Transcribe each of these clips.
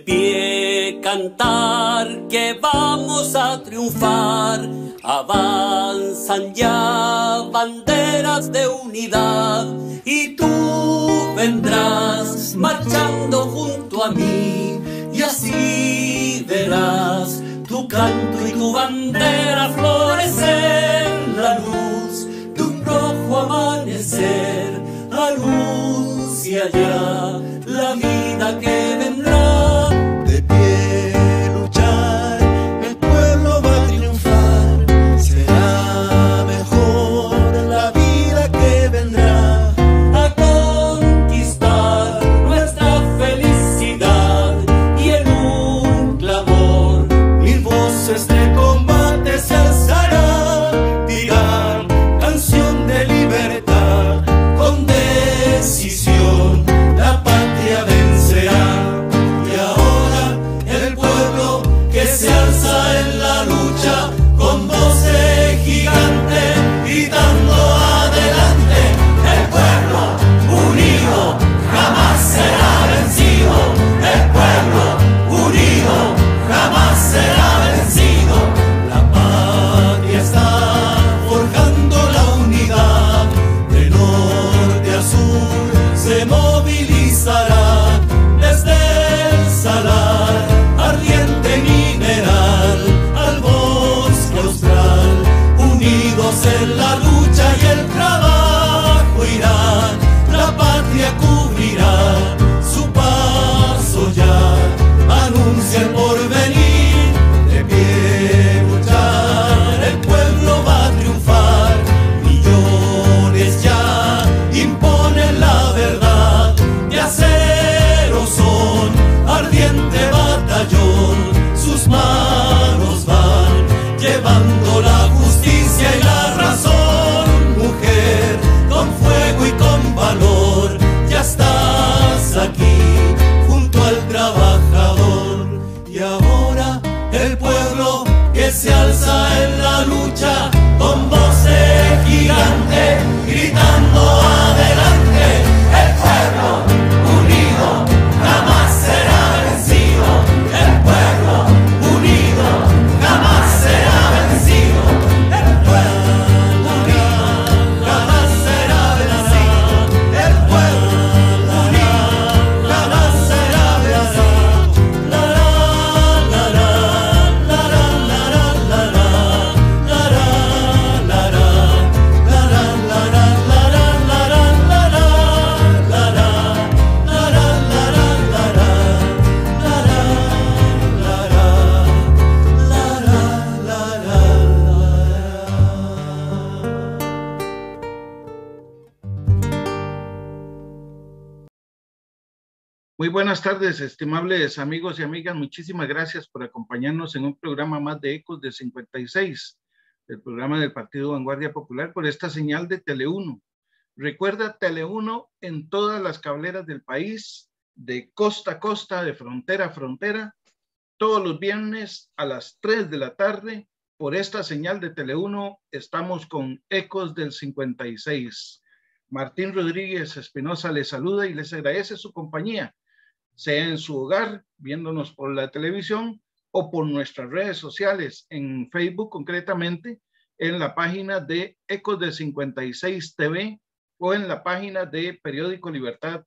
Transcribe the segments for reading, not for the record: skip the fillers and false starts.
pie cantar que vamos a triunfar. Avanzan ya banderas de unidad y tú vendrás marchando junto a mí y así verás tu canto y tu bandera florecer, la luz de un rojo amanecer anuncia ya la vida que vendrá. De pie luchar, el pueblo va a triunfar, será mejor la vida que vendrá. A conquistar nuestra felicidad y en un clamor Mil voces de combate se alzarán, dirán canción de libertad, con decisión la patria vencerá. Y ahora el pueblo que se alza en la lucha, con voz de gigante, gritando adelante. El pueblo unido jamás será vencido. El pueblo unido jamás será vencido. La patria está forjando la unidad, de norte a sur se movilizará, desde el salar, ardiente mineral, al bosque austral, unidos en la lucha y el trabajo irán, la patria cubrirá su paso ya, anuncia el porvenir. De pie luchar, el pueblo va a triunfar, millones ya imponen la verdad, de acero son, ardiente batallón, sus manos van llevando la justicia y la razón. Mujer, con fuego y con valor, ya estás aquí junto al trabajador. Y ahora el pueblo que se alza en la lucha, con voz de gigante, gritando adelante. El pueblo unido jamás será vencido. El pueblo unido jamás será vencido. El pueblo unido jamás será vencido. El pueblo unido jamás será vencido. La la la la la la la la la la la la. Muy buenas tardes, estimables amigos y amigas. Muchísimas gracias por acompañarnos en un programa más de Ecos de 56, el programa del Partido Vanguardia Popular, por esta señal de Tele1. Recuerda, Tele1 en todas las cableras del país, de costa a costa, de frontera a frontera, todos los viernes a las 3 de la tarde. Por esta señal de Tele1 estamos con Ecos del 56. Martín Rodríguez Espinosa les saluda y les agradece su compañía, sea en su hogar, viéndonos por la televisión o por nuestras redes sociales, en Facebook concretamente, en la página de Ecos de 56 TV o en la página de Periódico Libertad,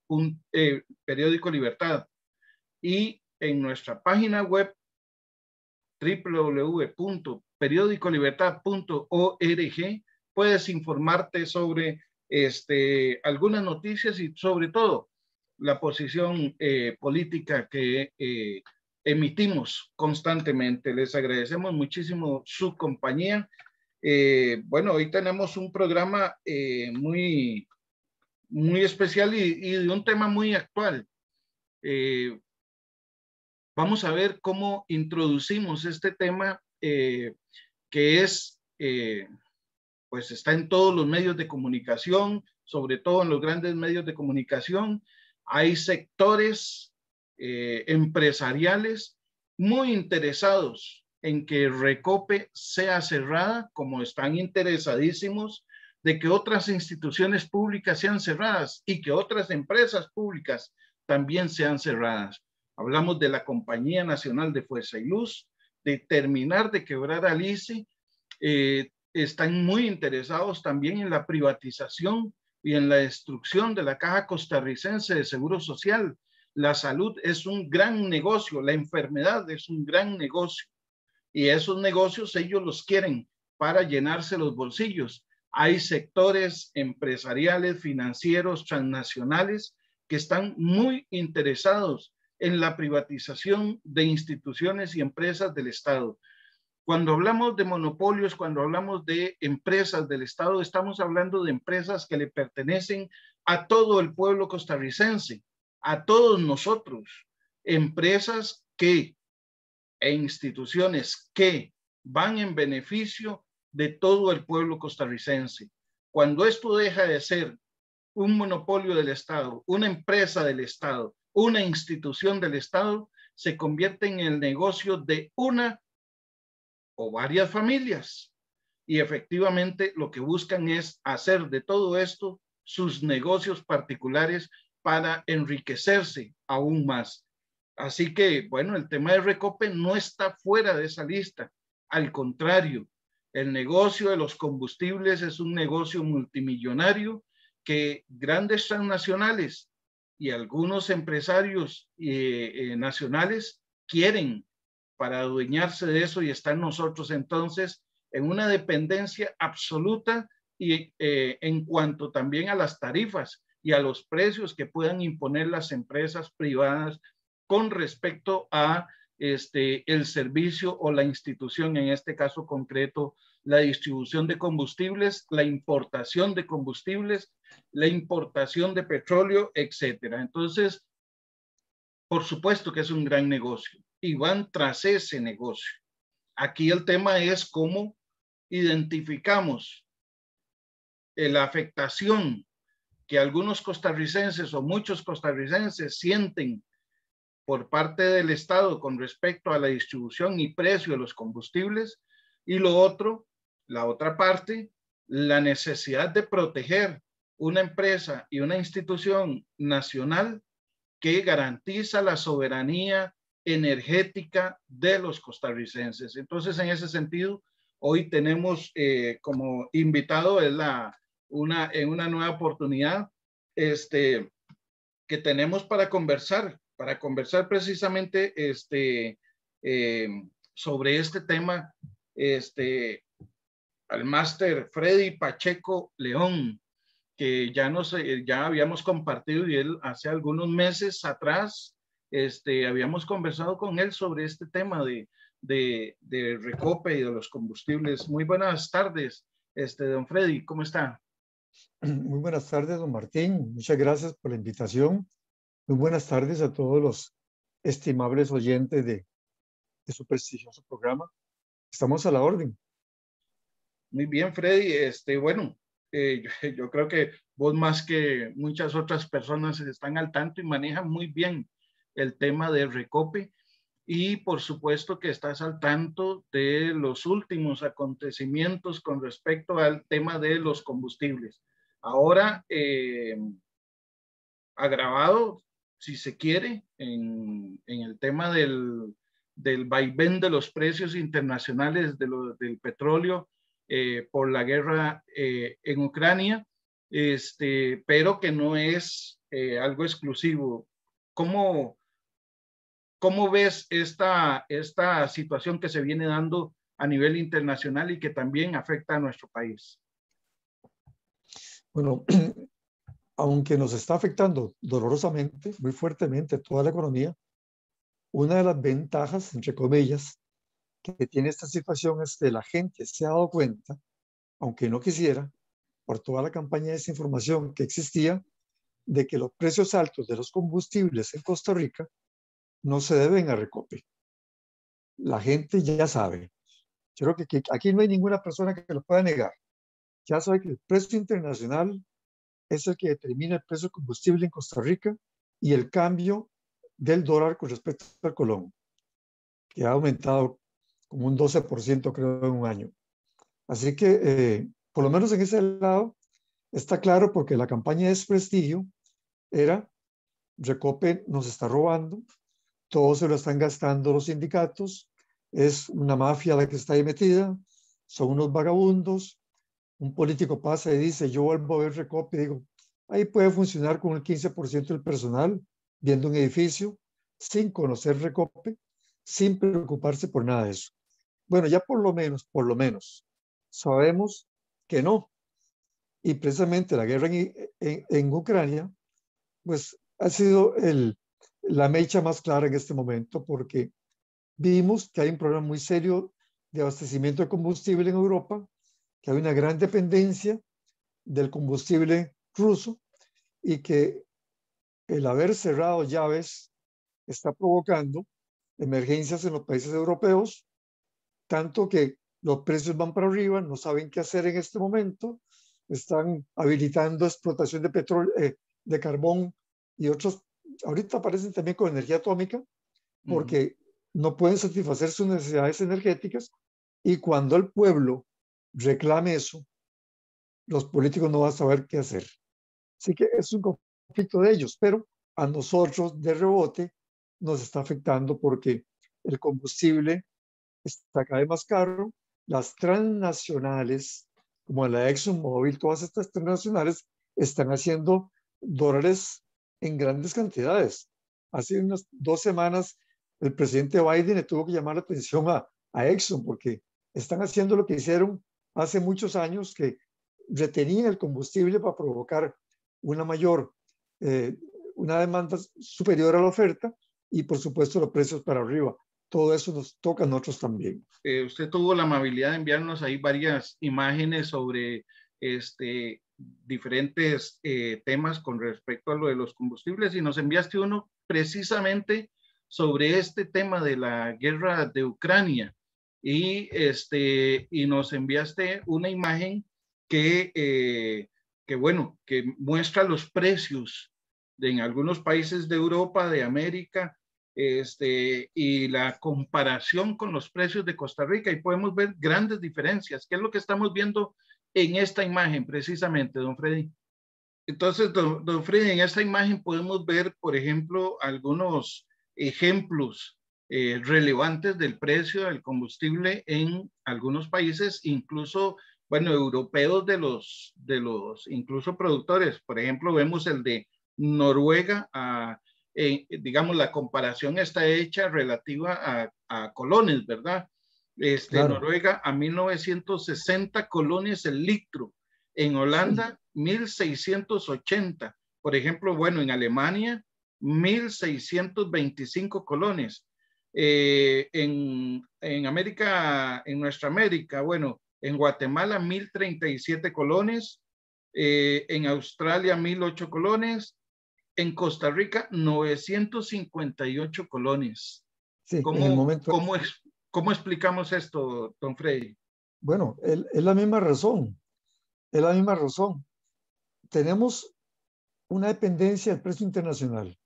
Periódico Libertad, y en nuestra página web www.periodicolibertad.org puedes informarte sobre algunas noticias y sobre todo la posición política que emitimos constantemente. Les agradecemos muchísimo su compañía. Bueno, hoy tenemos un programa muy especial y de un tema muy actual. Vamos a ver cómo introducimos este tema que es, pues está en todos los medios de comunicación, sobre todo en los grandes medios de comunicación. Hay sectores empresariales muy interesados en que Recope sea cerrada, como están interesadísimos de que otras instituciones públicas sean cerradas y que otras empresas públicas también sean cerradas. Hablamos de la Compañía Nacional de Fuerza y Luz, de terminar de quebrar al ICE. Están muy interesados también en la privatización y en la destrucción de la Caja Costarricense de Seguro Social. La salud es un gran negocio, la enfermedad es un gran negocio, y esos negocios ellos los quieren para llenarse los bolsillos. Hay sectores empresariales, financieros, transnacionales que están muy interesados en la privatización de instituciones y empresas del Estado. Cuando hablamos de monopolios, cuando hablamos de empresas del Estado, estamos hablando de empresas que le pertenecen a todo el pueblo costarricense, a todos nosotros, empresas que e instituciones que van en beneficio de todo el pueblo costarricense. Cuando esto deja de ser un monopolio del Estado, una empresa del Estado, una institución del Estado, se convierte en el negocio de una o varias familias. Y efectivamente lo que buscan es hacer de todo esto sus negocios particulares para enriquecerse aún más. Así que, bueno, el tema de Recope no está fuera de esa lista. Al contrario, el negocio de los combustibles es un negocio multimillonario que grandes transnacionales y algunos empresarios nacionales quieren para adueñarse de eso, y están nosotros entonces en una dependencia absoluta y en cuanto también a las tarifas y a los precios que puedan imponer las empresas privadas con respecto a el servicio o la institución, en este caso concreto, la distribución de combustibles, la importación de combustibles, la importación de petróleo, etcétera. Entonces, por supuesto que es un gran negocio y van tras ese negocio. Aquí el tema es cómo identificamos la afectación que algunos costarricenses o muchos costarricenses sienten por parte del Estado con respecto a la distribución y precio de los combustibles, y lo otro, la otra parte, la necesidad de proteger una empresa y una institución nacional que garantiza la soberanía energética de los costarricenses. Entonces, en ese sentido, hoy tenemos como invitado en una nueva oportunidad que tenemos para conversar precisamente sobre este tema, al máster Freddy Pacheco León, que ya habíamos compartido, y él hace algunos meses atrás habíamos conversado con él sobre este tema de Recope y de los combustibles. Muy buenas tardes, don Freddy, ¿cómo está? Muy buenas tardes, don Martín. Muchas gracias por la invitación. Muy buenas tardes a todos los estimables oyentes de su prestigioso programa. Estamos a la orden. Muy bien, Freddy. Bueno, yo creo que vos más que muchas otras personas están al tanto y manejan muy bien el tema de Recope, y por supuesto que estás al tanto de los últimos acontecimientos con respecto al tema de los combustibles. Ahora, agravado, si se quiere, en el tema del vaivén de los precios internacionales del petróleo por la guerra en Ucrania, pero que no es algo exclusivo. ¿Cómo ves esta situación que se viene dando a nivel internacional y que también afecta a nuestro país? Bueno, aunque nos está afectando dolorosamente, muy fuertemente toda la economía, una de las ventajas, entre comillas, que tiene esta situación es que la gente se ha dado cuenta, aunque no quisiera, por toda la campaña de desinformación que existía, de que los precios altos de los combustibles en Costa Rica no se deben a Recope. La gente ya sabe. Yo creo que aquí no hay ninguna persona que lo pueda negar. Ya sabe que el precio internacional es el que determina el precio del combustible en Costa Rica y el cambio del dólar con respecto al colón, que ha aumentado como un 12%, creo, en un año. Así que, por lo menos en ese lado, está claro, porque la campaña de desprestigio era: Recope nos está robando, todo se lo están gastando los sindicatos, es una mafia la que está ahí metida, son unos vagabundos. Un político pasa y dice, yo vuelvo a ver Recope, y digo, ahí puede funcionar con el 15% del personal, viendo un edificio, sin conocer Recope, sin preocuparse por nada de eso. Bueno, ya por lo menos, sabemos que no. Y precisamente la guerra en Ucrania, pues ha sido la mecha más clara en este momento, porque vimos que hay un problema muy serio de abastecimiento de combustible en Europa, que hay una gran dependencia del combustible ruso y que el haber cerrado llaves está provocando emergencias en los países europeos, tanto que los precios van para arriba, no saben qué hacer en este momento, están habilitando explotación de petróleo, de carbón y otros, ahorita aparecen también con energía atómica, porque no pueden satisfacer sus necesidades energéticas, y cuando el pueblo reclame eso, los políticos no van a saber qué hacer. Así que es un conflicto de ellos, pero a nosotros de rebote nos está afectando porque el combustible está cada vez más caro. Las transnacionales, como la ExxonMobil, todas estas transnacionales están haciendo dólares en grandes cantidades. Hace unas 2 semanas el presidente Biden le tuvo que llamar la atención a Exxon, porque están haciendo lo que hicieron hace muchos años, que retenían el combustible para provocar una demanda superior a la oferta, y por supuesto los precios para arriba. Todo eso nos toca a nosotros también. Usted tuvo la amabilidad de enviarnos ahí varias imágenes sobre diferentes temas con respecto a lo de los combustibles, y nos enviaste uno precisamente sobre este tema de la guerra de Ucrania, y nos enviaste una imagen que muestra los precios en algunos países de Europa, de América, y la comparación con los precios de Costa Rica, y podemos ver grandes diferencias. ¿Qué es lo que estamos viendo en esta imagen precisamente, don Freddy? Entonces, don Freddy, en esta imagen podemos ver, por ejemplo, algunos ejemplos relevantes del precio del combustible en algunos países, incluso, bueno, europeos, de los incluso productores. Por ejemplo, vemos el de Noruega. Digamos, la comparación está hecha relativa a colones, ¿verdad? Claro. Noruega a 1960 colones el litro. En Holanda, 1680. Por ejemplo, bueno, en Alemania, 1625 colones. En América, en nuestra América, bueno, en Guatemala, 1037 colones. En Australia, 1008 colones. En Costa Rica, 958 colones. Sí, en el momento. ¿Cómo explicamos esto, don Freddy? Bueno, es la misma razón. Es la misma razón. Tenemos una dependencia del precio internacional,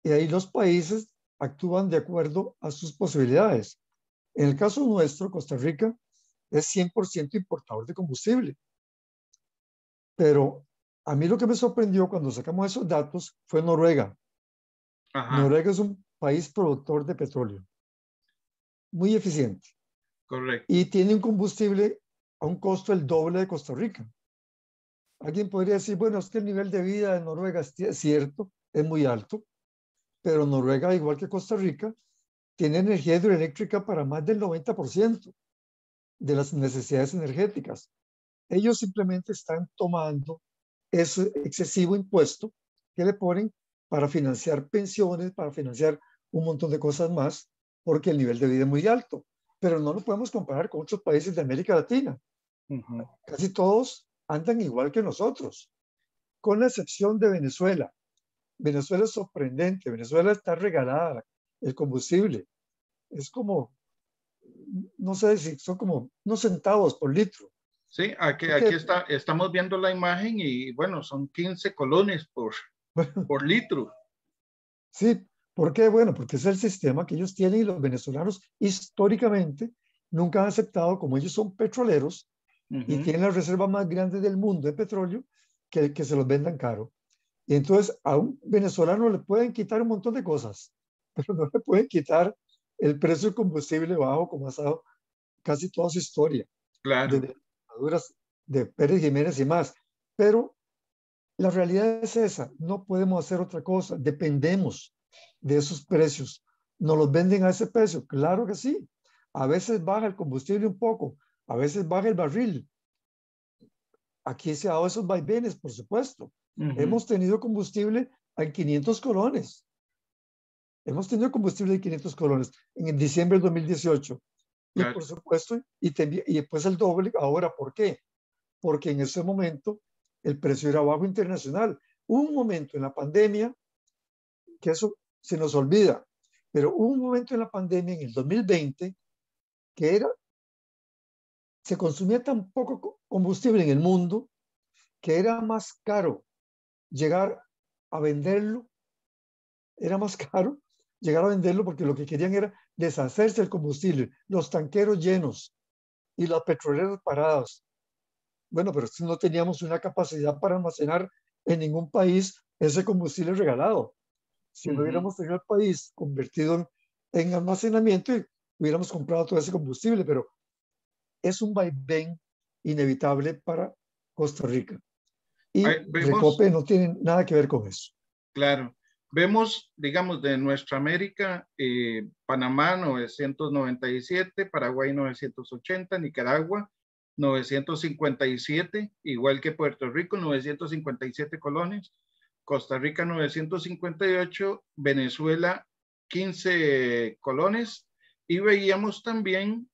y ahí los países actúan de acuerdo a sus posibilidades. En el caso nuestro, Costa Rica es 100% importador de combustible. Pero a mí lo que me sorprendió cuando sacamos esos datos fue Noruega. Ajá. Noruega es un país productor de petróleo, muy eficiente. Correcto. Y tiene un combustible a un costo el doble de Costa Rica. Alguien podría decir, bueno, es que el nivel de vida de Noruega es cierto, es muy alto, pero Noruega, igual que Costa Rica, tiene energía hidroeléctrica para más del 90% de las necesidades energéticas. Ellos simplemente están tomando ese excesivo impuesto que le ponen para financiar pensiones, para financiar un montón de cosas más, porque el nivel de vida es muy alto. Pero no lo podemos comparar con otros países de América Latina. Casi todos andan igual que nosotros, con la excepción de Venezuela. Venezuela es sorprendente. Venezuela está regalada el combustible. Es como, no sé si son como unos centavos por litro. Sí, aquí estamos viendo la imagen, y bueno, son 15 colones por litro. Sí, ¿por qué? Bueno, porque es el sistema que ellos tienen, y los venezolanos históricamente nunca han aceptado, como ellos son petroleros y tienen la reserva más grande del mundo de petróleo, que se los vendan caro. Y entonces a un venezolano le pueden quitar un montón de cosas, pero no le pueden quitar el precio del combustible bajo como ha estado casi toda su historia, Claro. desde las dictaduras de Pérez Jiménez y más. Pero la realidad es esa, no podemos hacer otra cosa, dependemos de esos precios. ¿Nos los venden a ese precio? Claro que sí. A veces baja el combustible un poco, a veces baja el barril. Aquí se ha dado esos vaivenes, por supuesto. Hemos tenido combustible en 500 colones. Hemos tenido combustible de 500 colones en diciembre del 2018. Claro. Y por supuesto, y después el doble. Ahora, ¿por qué? Porque en ese momento el precio era bajo internacional. Hubo un momento en la pandemia, que eso se nos olvida, pero hubo un momento en la pandemia, en el 2020, que se consumía tan poco combustible en el mundo que era más caro llegar a venderlo, porque lo que querían era deshacerse del combustible, los tanqueros llenos y las petroleras paradas. Bueno, pero si no teníamos una capacidad para almacenar en ningún país ese combustible regalado. Si no hubiéramos tenido el país convertido en almacenamiento, hubiéramos comprado todo ese combustible, pero es un vaivén inevitable para Costa Rica. Y Recope no tiene nada que ver con eso. Claro. Vemos, digamos, de nuestra América, Panamá 997, Paraguay 980, Nicaragua 957, igual que Puerto Rico, 957 colones, Costa Rica 958, Venezuela 15 colones, y veíamos también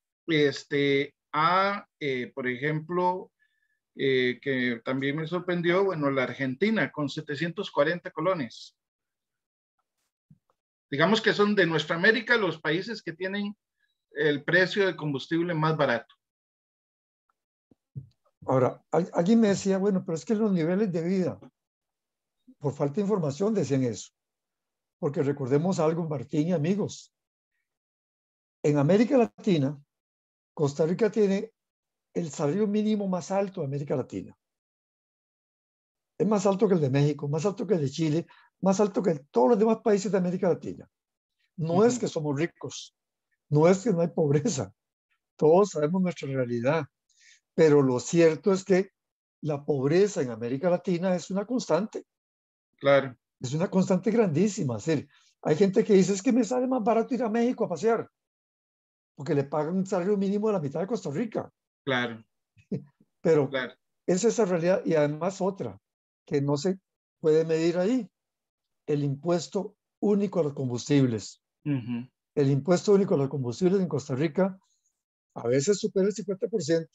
por ejemplo, que también me sorprendió, bueno, la Argentina con 740 colones. Digamos que son de nuestra América los países que tienen el precio de combustible más barato. Ahora, alguien me decía, bueno, pero es que los niveles de vida, por falta de información decían eso. Porque recordemos algo, Martín y amigos. En América Latina, Costa Rica tiene el salario mínimo más alto de América Latina. Es más alto que el de México, más alto que el de Chile, más alto que todos los demás países de América Latina. No es que somos ricos, no es que no hay pobreza. Todos sabemos nuestra realidad. Pero lo cierto es que la pobreza en América Latina es una constante. Claro. Es una constante grandísima. Es decir, hay gente que dice, es que me sale más barato ir a México a pasear, porque le pagan un salario mínimo de la mitad de Costa Rica. Claro. Pero claro. Es esa realidad. Y además otra, que no se puede medir ahí, el impuesto único a los combustibles. El impuesto único a los combustibles en Costa Rica a veces supera el 50%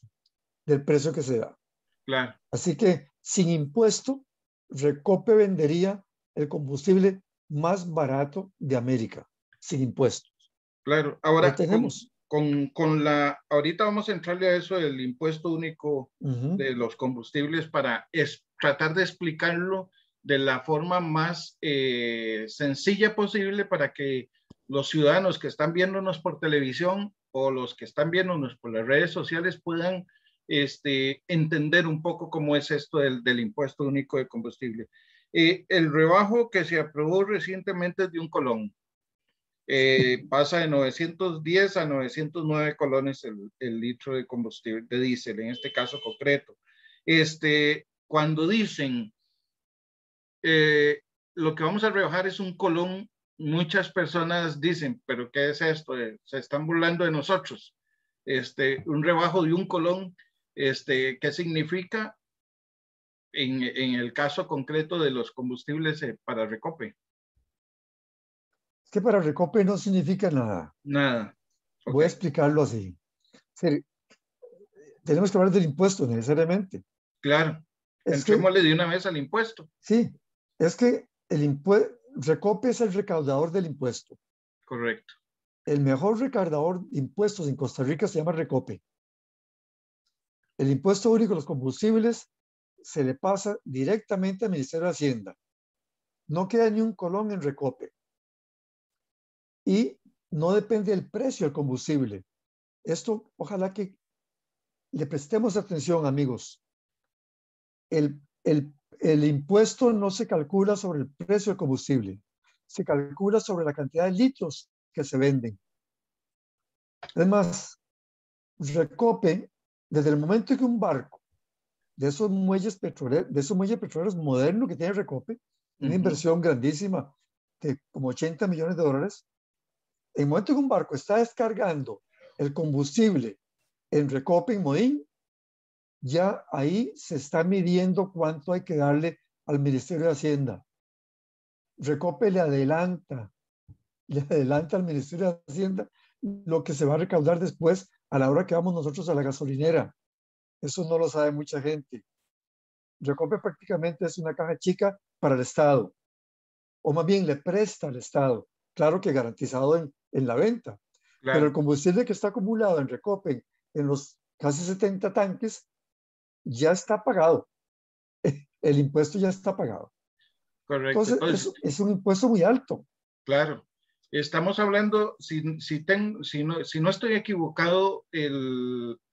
del precio que se da. Claro. Así que sin impuesto, Recope vendería el combustible más barato de América, sin impuestos. Claro. Ahora, tenemos. Ahorita vamos a entrarle a eso del impuesto único de los combustibles para tratar de explicarlo de la forma más sencilla posible para que los ciudadanos que están viéndonos por televisión o los que están viéndonos por las redes sociales puedan entender un poco cómo es esto del impuesto único de combustible. El rebajo que se aprobó recientemente es de 1 colón. Pasa de 910 a 909 colones el litro de combustible, de diésel, en este caso concreto. Cuando dicen lo que vamos a rebajar es 1 colón, muchas personas dicen, pero ¿qué es esto? Se están burlando de nosotros. Un rebajo de 1 colón, ¿qué significa en el caso concreto de los combustibles para Recope? Es que para Recope no significa nada. Nada. Okay. Voy a explicarlo así. Tenemos que hablar del impuesto necesariamente. Claro. Entrémosle de una vez al impuesto. Sí, es que Recope es el recaudador del impuesto. Correcto. El mejor recaudador de impuestos en Costa Rica se llama Recope. El impuesto único a los combustibles se le pasa directamente al Ministerio de Hacienda. No queda ni 1 colón en Recope. Y no depende del precio del combustible. Esto, ojalá que le prestemos atención, amigos. El impuesto no se calcula sobre el precio del combustible, se calcula sobre la cantidad de litros que se venden. Es más, Recope, desde el momento en que un barco de esos muelles petroleros modernos que tiene Recope, una inversión grandísima de como 80 millones de dólares, en el momento que un barco está descargando el combustible en Recope, en Modín, ya ahí se está midiendo cuánto hay que darle al Ministerio de Hacienda. Recope le adelanta al Ministerio de Hacienda lo que se va a recaudar después a la hora que vamos nosotros a la gasolinera. Eso no lo sabe mucha gente. Recope prácticamente es una caja chica para el Estado, o más bien le presta al Estado, claro que garantizado en la venta. Claro. Pero el combustible que está acumulado en Recope, en los casi 70 tanques, ya está pagado. El impuesto ya está pagado. Correcto. Entonces es un impuesto muy alto. Claro. Estamos hablando, si no estoy equivocado,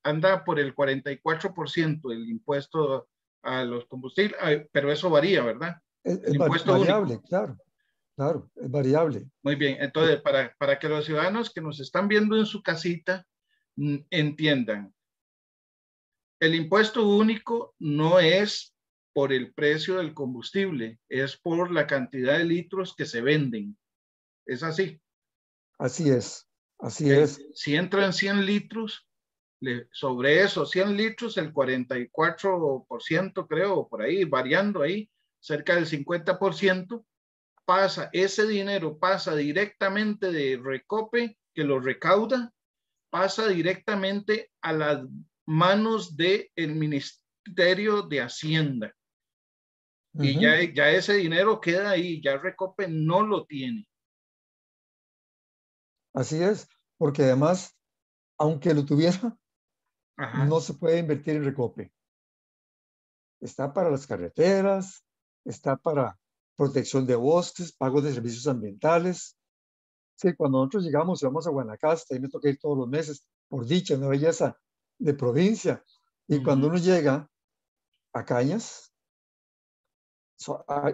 anda por el 44% el impuesto a los combustibles, pero eso varía, ¿verdad? Es variable, único. Claro, es variable. Muy bien, entonces para que los ciudadanos que nos están viendo en su casita entiendan, el impuesto único no es por el precio del combustible, es por la cantidad de litros que se venden. ¿Es así? Así es, así es. Si entran 100 litros, sobre esos 100 litros, el 44%, creo, por ahí, variando ahí, cerca del 50%, ese dinero pasa directamente de Recope, que lo recauda, pasa directamente a las manos del Ministerio de Hacienda. Y ya ese dinero queda ahí, ya Recope no lo tiene. Así es, porque además, aunque lo tuviera, no se puede invertir en Recope. Está para las carreteras, está para protección de bosques, pago de servicios ambientales. Sí, cuando nosotros llegamos y vamos a Guanacaste, ahí me toca ir todos los meses, por dicha, una belleza de provincia. Y cuando uno llega a Cañas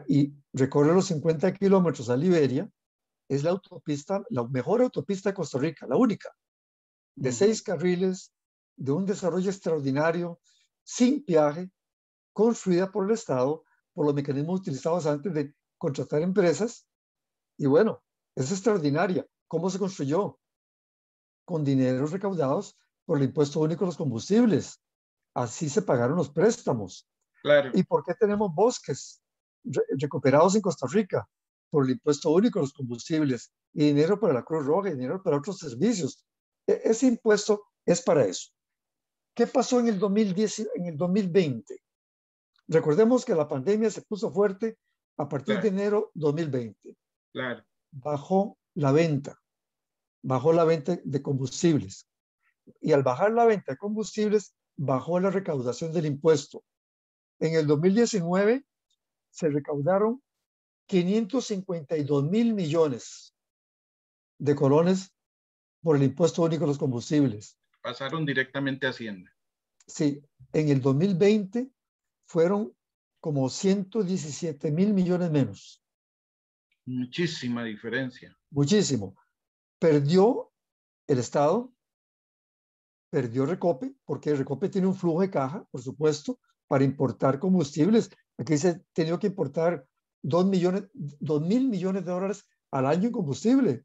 y recorre los 50 kilómetros a Liberia, es la mejor autopista de Costa Rica, la única, de 6 carriles, de un desarrollo extraordinario, sin peaje, construida por el Estado, por los mecanismos utilizados antes de contratar empresas. Y bueno, es extraordinaria. ¿Cómo se construyó? Con dineros recaudados por el impuesto único a los combustibles. Así se pagaron los préstamos. Claro. ¿Y por qué tenemos bosques recuperados en Costa Rica? Por el impuesto único a los combustibles y dinero para la Cruz Roja y dinero para otros servicios. Ese impuesto es para eso. ¿Qué pasó en el 2020? Recordemos que la pandemia se puso fuerte a partir de enero 2020. Claro. Bajó la venta de combustibles. Y al bajar la venta de combustibles, bajó la recaudación del impuesto. En el 2019 se recaudaron 552.000 millones de colones por el impuesto único a los combustibles. Pasaron directamente a Hacienda. Sí, en el 2020 fueron como 117.000 millones menos. Muchísima diferencia. Muchísimo. Perdió el Estado, perdió Recope, porque Recope tiene un flujo de caja, por supuesto, para importar combustibles. Aquí se ha tenido que importar 2.000 millones de dólares al año en combustible.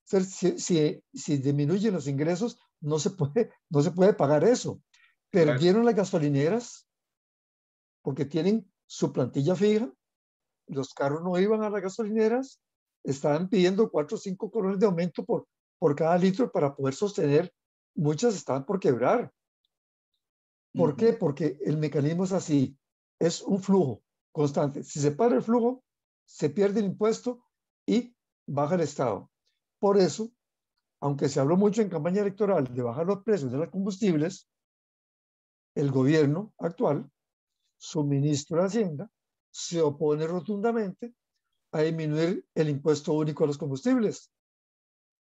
O sea, si disminuyen los ingresos, no se puede pagar eso. Perdieron las gasolineras porque tienen su plantilla fija. Los carros no iban a las gasolineras, estaban pidiendo 4 o 5 colones de aumento por cada litro para poder sostener. Muchas estaban por quebrar. ¿Por qué? Porque el mecanismo es así, es un flujo constante. Si se para el flujo, se pierde el impuesto y baja el Estado. Por eso, aunque se habló mucho en campaña electoral de bajar los precios de los combustibles, el gobierno actual, su ministro de Hacienda, se opone rotundamente a disminuir el impuesto único a los combustibles.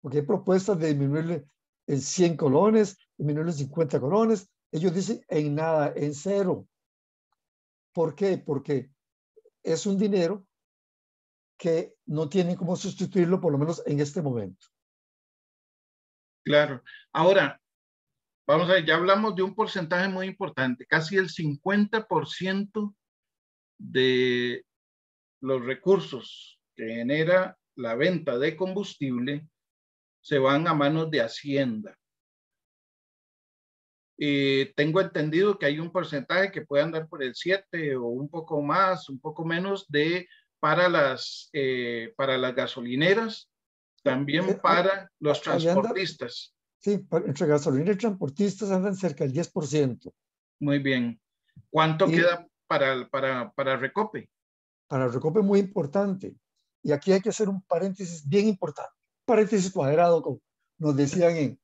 Porque hay propuestas de disminuirle en 100 colones, disminuirle en 50 colones. Ellos dicen en nada, en cero. ¿Por qué? Porque es un dinero que no tienen cómo sustituirlo, por lo menos en este momento. Claro. Ahora, vamos a ver, ya hablamos de un porcentaje muy importante. Casi el 50% de los recursos que genera la venta de combustible se van a manos de Hacienda. Tengo entendido que hay un porcentaje que puede andar por el 7 o un poco más, un poco menos para las gasolineras, también para los transportistas. Sí, entre gasolina y transportistas andan cerca del 10%. Muy bien. ¿Cuánto queda para Recope? Para Recope muy importante. Y aquí hay que hacer un paréntesis bien importante. Paréntesis cuadrado, como nos decían en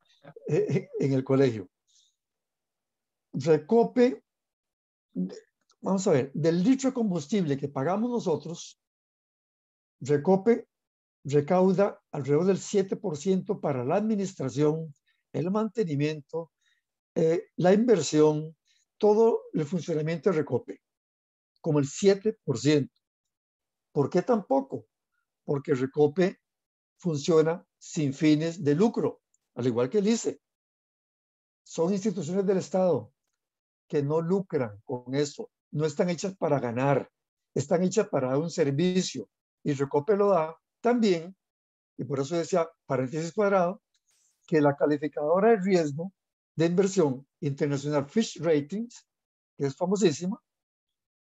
el colegio. Recope, vamos a ver, del litro de combustible que pagamos nosotros, Recope recauda alrededor del 7% para la administración, el mantenimiento, la inversión, todo el funcionamiento de Recope, como el 7%. ¿Por qué tan poco? Porque Recope funciona sin fines de lucro, al igual que el ICE. Son instituciones del Estado que no lucran con eso, no están hechas para ganar, están hechas para dar un servicio, y Recope lo da también, y por eso decía, paréntesis cuadrado, que la calificadora de riesgo de inversión internacional Fitch Ratings, que es famosísima,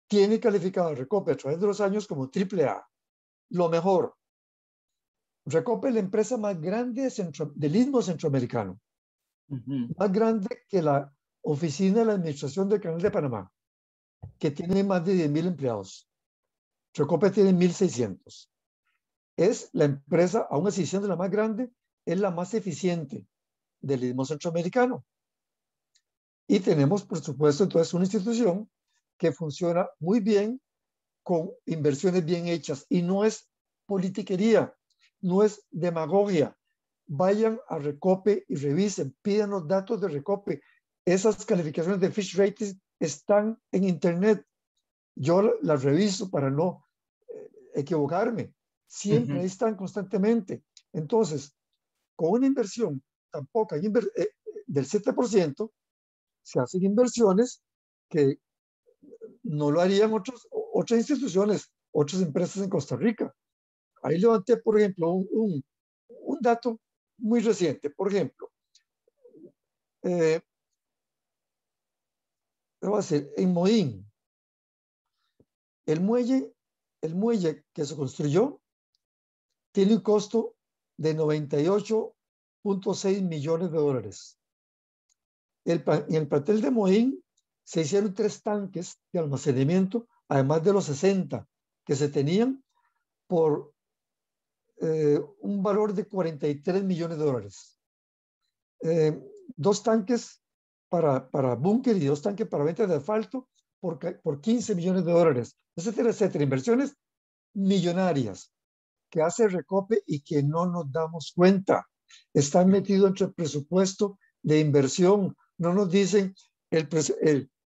tiene calificado a Recope a través de los años como AAA. Lo mejor. Recope es la empresa más grande del Istmo Centroamericano, más grande que la Oficina de la Administración del Canal de Panamá, que tiene más de 10,000 empleados. Recope tiene 1,600. Es la empresa, aún así siendo la más grande, es la más eficiente del Istmo Centroamericano. Y tenemos, por supuesto, entonces una institución que funciona muy bien, con inversiones bien hechas, y no es politiquería, no es demagogia. Vayan a Recope y revisen, pidan los datos de Recope. Esas calificaciones de Fitch Ratings están en internet. Yo las reviso para no equivocarme. Siempre ahí están constantemente. Entonces, con una inversión tan poca del 7%, se hacen inversiones que no lo harían otras instituciones, otras empresas en Costa Rica. Ahí levanté, por ejemplo, un dato muy reciente. Por ejemplo, en Moín, el muelle que se construyó tiene un costo de $98.6 millones. En el plantel de Moín se hicieron 3 tanques de almacenamiento, además de los 60 que se tenían, por un valor de $43 millones. 2 tanques para búnker y 2 tanques para venta de asfalto por $15 millones, etcétera, etcétera. Inversiones millonarias que hace Recope y que no nos damos cuenta. Están metidos entre el presupuesto de inversión. No nos dicen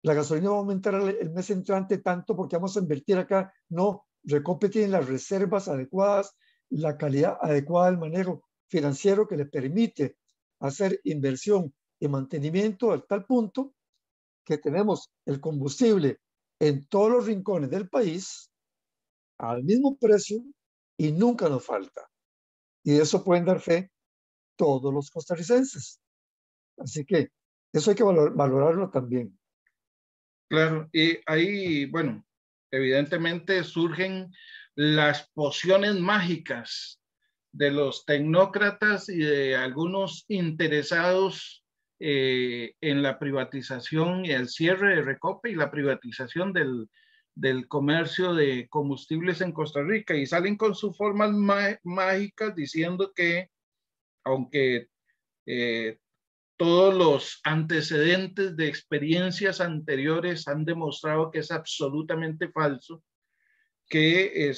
la gasolina va a aumentar el mes entrante tanto porque vamos a invertir acá. No, Recope tiene las reservas adecuadas, la calidad adecuada del manejo financiero que le permite hacer inversión y mantenimiento a tal punto que tenemos el combustible en todos los rincones del país al mismo precio y nunca nos falta. Y de eso pueden dar fe todos los costarricenses. Así que eso hay que valorarlo también. Claro, y ahí, bueno, evidentemente surgen las pociones mágicas de los tecnócratas y de algunos interesados en la privatización y el cierre de Recope y la privatización del comercio de combustibles en Costa Rica, y salen con sus formas mágicas diciendo que aunque todos los antecedentes de experiencias anteriores han demostrado que es absolutamente falso, que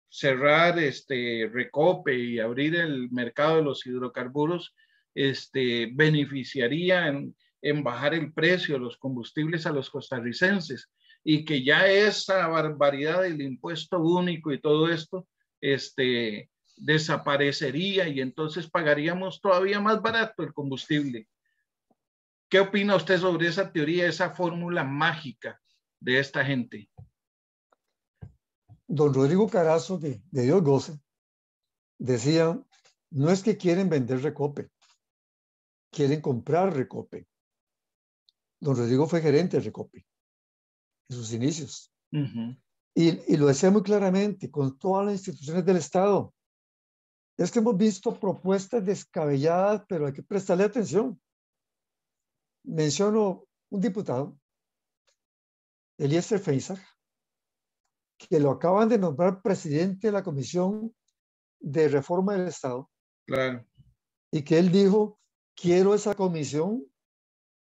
cerrar Recope y abrir el mercado de los hidrocarburos beneficiaría en bajar el precio de los combustibles a los costarricenses. y que ya esa barbaridad del impuesto único y todo esto, desaparecería y entonces pagaríamos todavía más barato el combustible. ¿Qué opina usted sobre esa teoría, esa fórmula mágica de esta gente? Don Rodrigo Carazo, de Dios goce, decía, no es que quieren vender Recope, quieren comprar Recope. Don Rodrigo fue gerente de Recope en sus inicios. Y lo decía muy claramente, con todas las instituciones del Estado. Es que hemos visto propuestas descabelladas, pero hay que prestarle atención. Menciono un diputado, Eliezer Feinsack, que lo acaban de nombrar presidente de la Comisión de Reforma del Estado. Claro. Y que él dijo, quiero esa comisión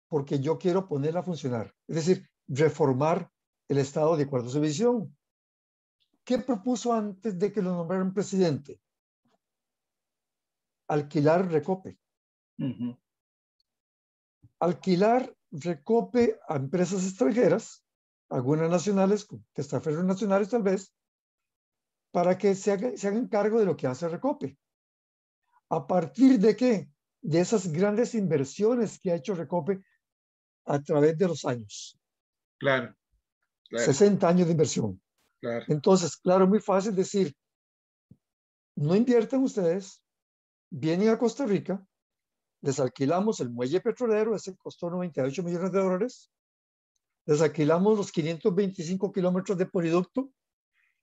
porque yo quiero ponerla a funcionar. Es decir, reformar el Estado de acuerdo a su visión. ¿Qué propuso antes de que lo nombraran presidente? Alquilar Recope. Alquilar Recope a empresas extranjeras, algunas nacionales, testaferros nacionales tal vez, para que se hagan cargo de lo que hace Recope. ¿A partir de qué? De esas grandes inversiones que ha hecho Recope a través de los años. Claro. 60 años de inversión. Claro. Entonces, claro, muy fácil decir, no invierten ustedes, vienen a Costa Rica, les alquilamos el muelle petrolero, ese costó 98 millones de dólares, les alquilamos los 525 kilómetros de poliducto,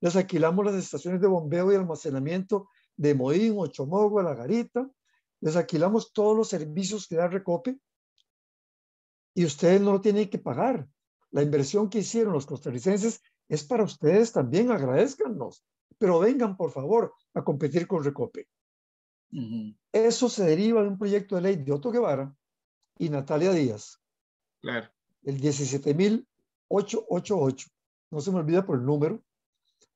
les alquilamos las estaciones de bombeo y almacenamiento de Moín, Ochomogua, La Garita, les alquilamos todos los servicios que da Recope y ustedes no lo tienen que pagar. La inversión que hicieron los costarricenses es para ustedes también, agradézcanos, pero vengan por favor a competir con Recope. Eso se deriva de un proyecto de ley de Otto Guevara y Natalia Díaz. Claro. El 17.888, no se me olvida por el número,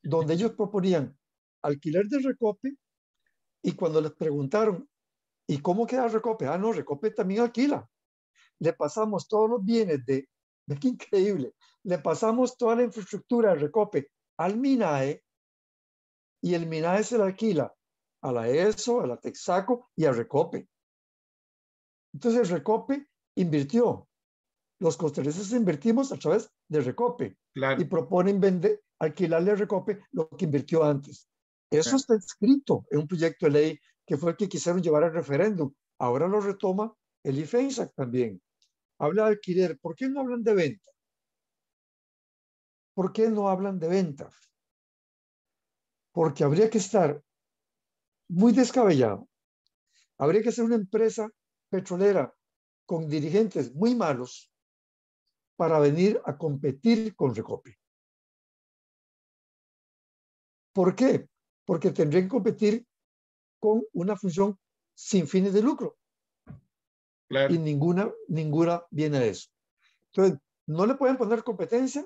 donde ellos proponían alquiler de Recope y cuando les preguntaron, ¿y cómo queda Recope? Ah, no, Recope también alquila. Le pasamos todos los bienes de, qué increíble, le pasamos toda la infraestructura de Recope al MINAE y el MINAE se la alquila a la ESO, a la Texaco y a Recope. Entonces Recope invirtió. Los costarricenses invertimos a través de Recope. Claro. Y proponen alquilarle a Recope lo que invirtió antes. Eso está escrito en un proyecto de ley que fue el que quisieron llevar al referéndum. Ahora lo retoma el IFENSAC también. Habla de alquiler. ¿Por qué no hablan de venta? ¿Por qué no hablan de venta? Porque habría que estar muy descabellado. Habría que ser una empresa petrolera con dirigentes muy malos para venir a competir con Recope. ¿Por qué? Porque tendrían que competir con una función sin fines de lucro. Claro. Y ninguna viene de eso. Entonces, no le pueden poner competencia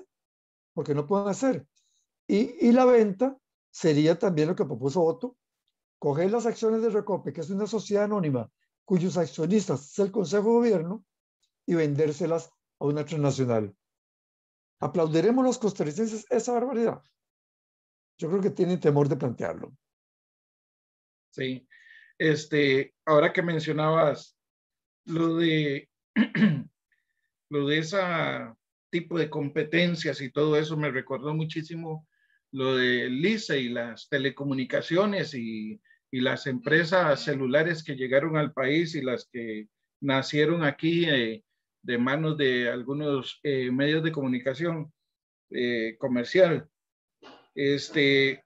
porque no pueden hacer. Y la venta sería también lo que propuso Otto, coger las acciones de Recope, que es una sociedad anónima, cuyos accionistas es el Consejo de Gobierno, y vendérselas a una transnacional. ¿Aplaudiremos los costarricenses esa barbaridad? Yo creo que tienen temor de plantearlo. Sí. Ahora que mencionabas lo de ese tipo de competencias y todo eso, me recordó muchísimo lo de LICE y las telecomunicaciones y las empresas celulares que llegaron al país y las que nacieron aquí de manos de algunos medios de comunicación comercial. Que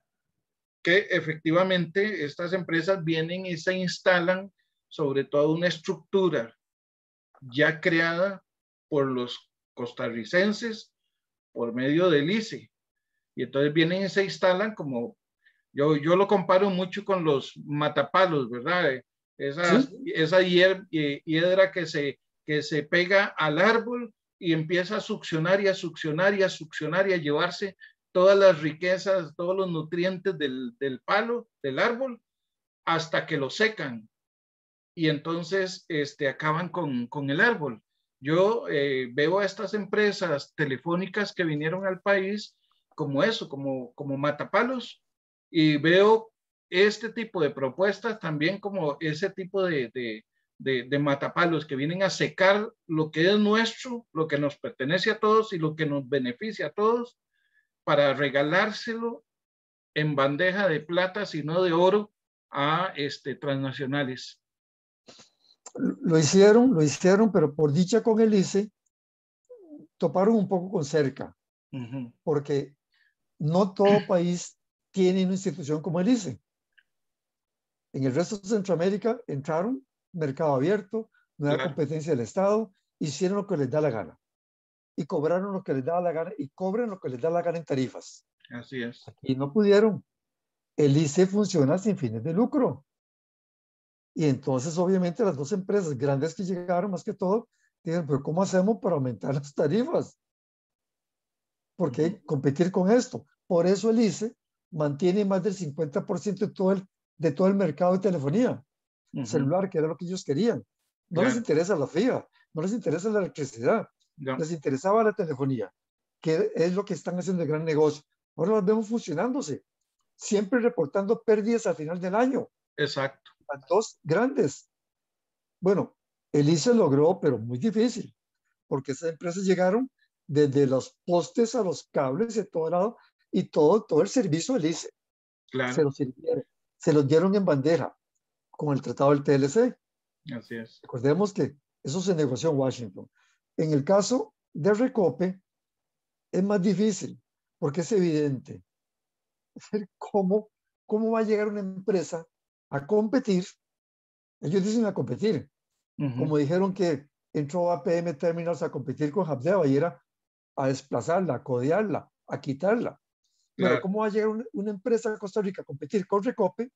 efectivamente estas empresas vienen y se instalan sobre todo una estructura ya creada por los costarricenses por medio del ICE. Y entonces vienen y se instalan como, yo lo comparo mucho con los matapalos, ¿verdad? Esa hiedra que se pega al árbol y empieza a succionar y a succionar y a succionar y a llevarse todas las riquezas, todos los nutrientes del palo, del árbol, hasta que lo secan. Y entonces acaban con el árbol. Yo veo a estas empresas telefónicas que vinieron al país como eso, como matapalos, y veo este tipo de propuestas también como ese tipo de matapalos que vienen a secar lo que es nuestro, lo que nos pertenece a todos y lo que nos beneficia a todos, para regalárselo en bandeja de plata, sino de oro, a transnacionales. Lo hicieron, pero por dicha con el ICE, toparon un poco con cerca, porque no todo país tiene una institución como el ICE. En el resto de Centroamérica entraron, mercado abierto, nueva competencia del Estado, hicieron lo que les da la gana y cobraron lo que les da la gana y cobran lo que les da la gana en tarifas. Así es. Aquí no pudieron. El ICE funciona sin fines de lucro. Y entonces, obviamente, las dos empresas grandes que llegaron, más que todo, dijeron, pero ¿cómo hacemos para aumentar las tarifas? ¿Por qué competir con esto? Por eso el ICE mantiene más del 50% de todo el mercado de telefonía celular, que era lo que ellos querían. No les interesa la fibra, no les interesa la electricidad, les interesaba la telefonía, que es lo que están haciendo de gran negocio. Ahora las vemos funcionándose, siempre reportando pérdidas al final del año. Exacto. Las dos grandes. Bueno, el ICE logró, pero muy difícil, porque esas empresas llegaron desde los postes a los cables de todo lado y todo el servicio del ICE. Claro. Se los dieron en bandeja con el tratado del TLC. Así es. Recordemos que eso se negoció en Washington. En el caso de Recope es más difícil porque es evidente cómo va a llegar una empresa a competir. Ellos dicen a competir, como dijeron que entró APM Terminals a competir con Habdeba y era a desplazarla, a codearla, a quitarla. Pero ¿cómo va a llegar una empresa a Costa Rica a competir con Recope?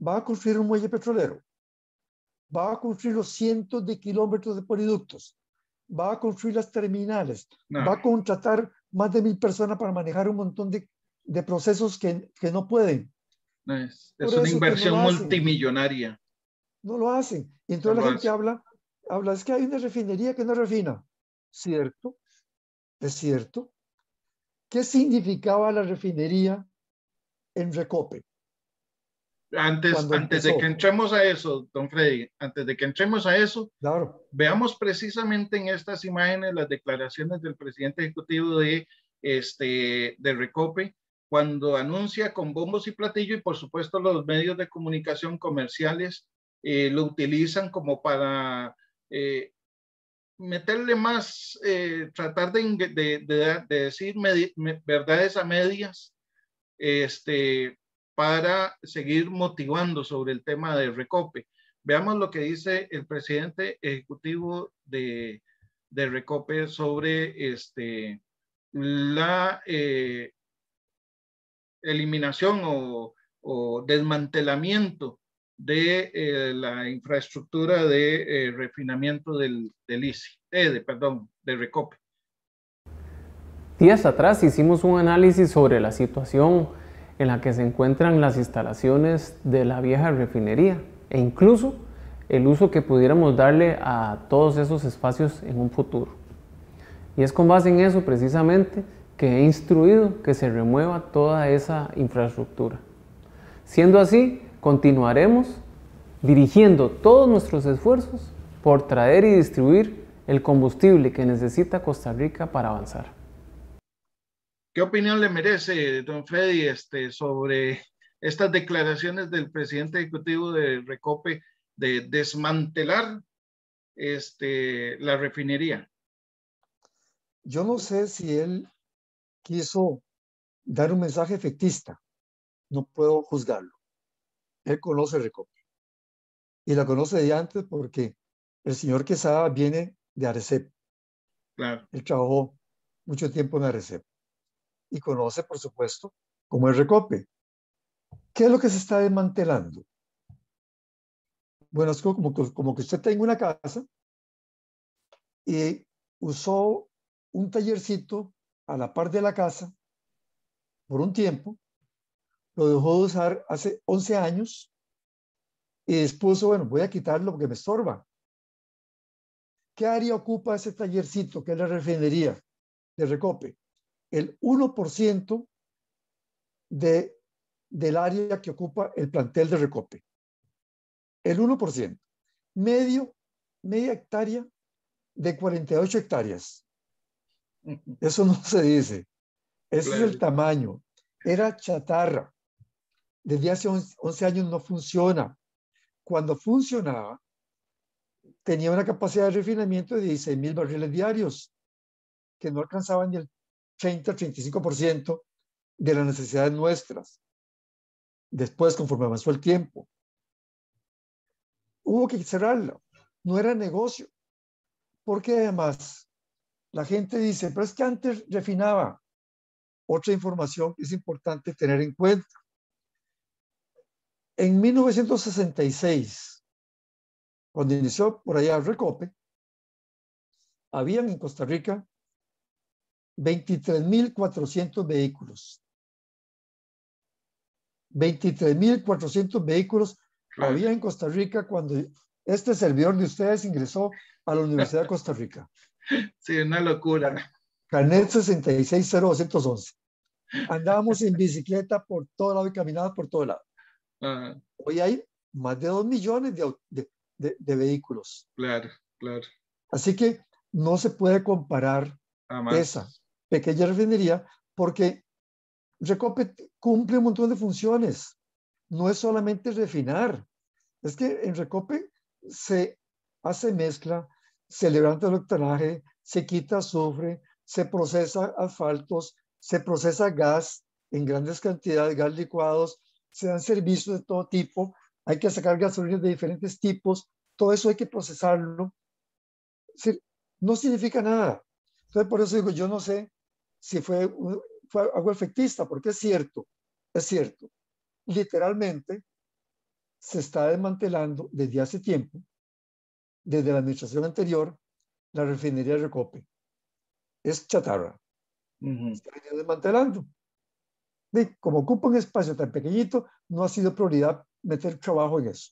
Va a construir un muelle petrolero, va a construir los cientos de kilómetros de poliductos, va a construir las terminales, va a contratar más de 1,000 personas para manejar un montón de procesos que no pueden. Es una inversión multimillonaria. No lo hacen. Y entonces la gente habla, es que hay una refinería que no refina. ¿Cierto? Es cierto. ¿Qué significaba la refinería en Recope? Antes de que entremos a eso, don Freddy, antes de que entremos a eso, veamos precisamente en estas imágenes las declaraciones del presidente ejecutivo de Recope, cuando anuncia con bombos y platillos, y por supuesto los medios de comunicación comerciales lo utilizan como para meterle más, tratar de decir verdades a medias, para seguir motivando sobre el tema de Recope. Veamos lo que dice el presidente ejecutivo de Recope sobre la eliminación o desmantelamiento de la infraestructura de refinamiento del ICE, de Recope. Días atrás hicimos un análisis sobre la situación en la que se encuentran las instalaciones de la vieja refinería e incluso el uso que pudiéramos darle a todos esos espacios en un futuro. Y es con base en eso precisamente que he instruido que se remueva toda esa infraestructura. Siendo así, continuaremos dirigiendo todos nuestros esfuerzos por traer y distribuir el combustible que necesita Costa Rica para avanzar. ¿Qué opinión le merece, don Freddy, sobre estas declaraciones del presidente ejecutivo de Recope de desmantelar la refinería? Yo no sé si él quiso dar un mensaje efectista. No puedo juzgarlo. Él conoce Recope. Y la conoce de antes porque el señor Quesada viene de Arecep. Claro. Él trabajó mucho tiempo en Arecep. Y conoce, por supuesto, cómo es Recope. ¿Qué es lo que se está desmantelando? Bueno, es como que usted tenga una casa y usó un tallercito a la par de la casa por un tiempo, lo dejó de usar hace 11 años y después, bueno, voy a quitarlo porque me estorba. ¿Qué área ocupa ese tallercito que es la refinería de Recope? El 1% del área que ocupa el plantel de Recope. El 1%. Media hectárea de 48 hectáreas. Eso no se dice. Ese es el tamaño. Era chatarra. Desde hace 11 años no funciona. Cuando funcionaba, tenía una capacidad de refinamiento de 16,000 barriles diarios, que no alcanzaban ni el 30-35% de las necesidades nuestras. Después, conforme avanzó el tiempo, hubo que cerrarla. No era negocio. Porque además, la gente dice, pero es que antes refinaba. Otra información que es importante tener en cuenta. En 1966, cuando inició por allá Recope, habían en Costa Rica 23,400 vehículos. 23,400 vehículos había en Costa Rica cuando este servidor de ustedes ingresó a la Universidad de Costa Rica. Sí, una locura. Carnet 660211. Andábamos en bicicleta por todo lado y caminaba por todo lado. Hoy hay más de 2 millones de vehículos. Claro, claro. Así que no se puede comparar esa pequeña refinería porque Recope cumple un montón de funciones. No es solamente refinar. Es que en Recope se hace mezcla, se levanta el octanaje, se quita azufre, se procesa asfaltos, se procesa gas en grandes cantidades, gas licuados, se dan servicios de todo tipo, hay que sacar gasolinas de diferentes tipos, todo eso hay que procesarlo. Es decir, no significa nada. Entonces, por eso digo, yo no sé si fue algo efectista, porque es cierto, literalmente se está desmantelando desde hace tiempo, desde la administración anterior, la refinería de Recope. Es chatarra. Se ha venido desmantelando. Como ocupa un espacio tan pequeñito, no ha sido prioridad meter trabajo en eso.